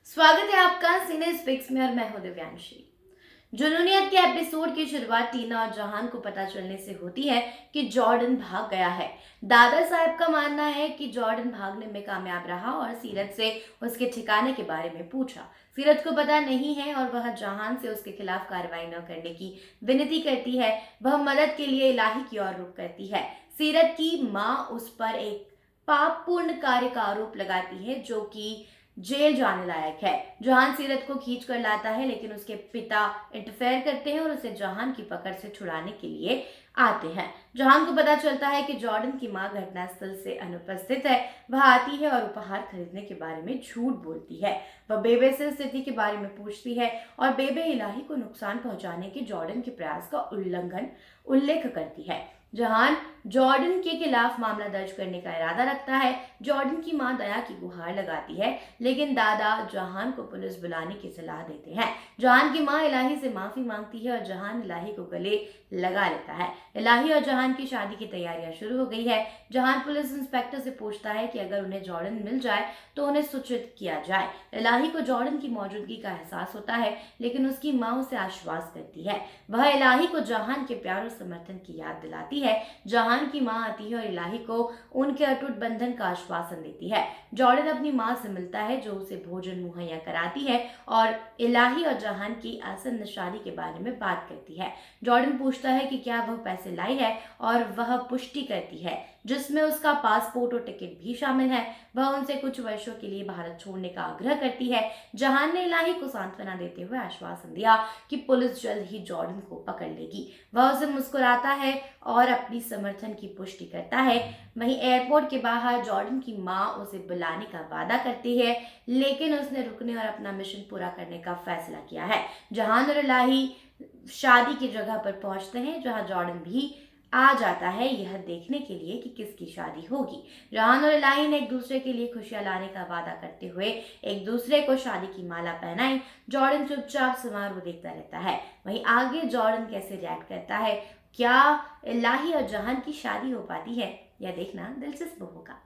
स्वागत है आपका सिने स्पिक्स में और मैं हूं दिव्यांशी। जुनूनियत के एपिसोड की शुरुआत टीना और जहान को पता चलने से होती है कि जॉर्डन भाग गया है। दादा साहब का मानना है कि जॉर्डन भागने में कामयाब रहा और सीरत से उसके ठिकाने के बारे में पूछा। सीरत को पता नहीं है और वह जहान से उसके खिलाफ कार्रवाई न करने की विनती करती है। वह मदद के लिए इलाही की ओर रुख करती है। सीरत की माँ उस पर एक पापपूर्ण कार्य का आरोप लगाती है जो कि जेल जाने लायक है। जहान सीरत को खींच कर लाता है लेकिन उसके पिता इंटरफेयर करते हैं और उसे जहान की पकड़ से छुड़ाने के लिए आते हैं। जहान को पता चलता है कि जॉर्डन की मां घटनास्थल से अनुपस्थित है। वह आती है और उपहार खरीदने के बारे में झूठ बोलती है। वह बेबे से स्थिति के बारे में पूछती है और बेबे इलाही को नुकसान पहुंचाने के जॉर्डन के प्रयास का उल्लेख करती है। जहान जॉर्डन के खिलाफ मामला दर्ज करने का इरादा रखता है। जॉर्डन की मां दया की गुहार लगाती है लेकिन दादा जहान को पुलिस बुलाने की सलाह देते हैं। जहान की मां इलाही से माफी मांगती है और जहान इलाही को गले लगा लेता है। इलाही और जहान की शादी की तैयारियां शुरू हो गई है। जहान पुलिस इंस्पेक्टर से पूछता है कि अगर उन्हें जॉर्डन मिल जाए तो उन्हें सूचित किया जाए। इलाही को जॉर्डन की मौजूदगी का एहसास होता है लेकिन उसकी मां उसे आश्वास करती है। वह इलाही को जहान के प्यार और समर्थन की याद दिलाती है। जहान की मां आती है और इलाही को उनके अटूट बंधन का आश्वासन देती है। जॉर्डन अपनी मां से मिलता है जो उसे भोजन मुहैया कराती है और इलाही और जहान की आसन्न शादी के बारे में बात करती है। जॉर्डन पूछता है कि क्या वह पैसे लाई है और वह पुष्टि करती है जिसमें उसका पासपोर्ट और टिकट भी शामिल है। वह उनसे कुछ वर्षों के लिए भारत छोड़ने का आग्रह करती है। जहान ने इलाही को सांत्वना देते हुए आश्वासन दिया कि पुलिस जल्द ही जॉर्डन को पकड़ लेगी। वह उसे मुस्कुराता है और अपनी समर्थन की पुष्टि करता है। वहीं एयरपोर्ट के बाहर जॉर्डन की मां उसे बुलाने का वादा करती है लेकिन उसने रुकने और अपना मिशन पूरा करने का फैसला किया है। जहान और इलाही शादी की जगह पर पहुंचते हैं जहां जॉर्डन भी आ जाता है यह देखने के लिए कि किसकी शादी होगी। जहान और इलाही ने एक दूसरे के लिए खुशियां लाने का वादा करते हुए एक दूसरे को शादी की माला पहनाई। जॉर्डन चुपचाप समारोह देखता रहता है। वहीं आगे जॉर्डन कैसे रिएक्ट करता है, क्या इलाही और जहान की शादी हो पाती है, यह देखना दिलचस्प होगा।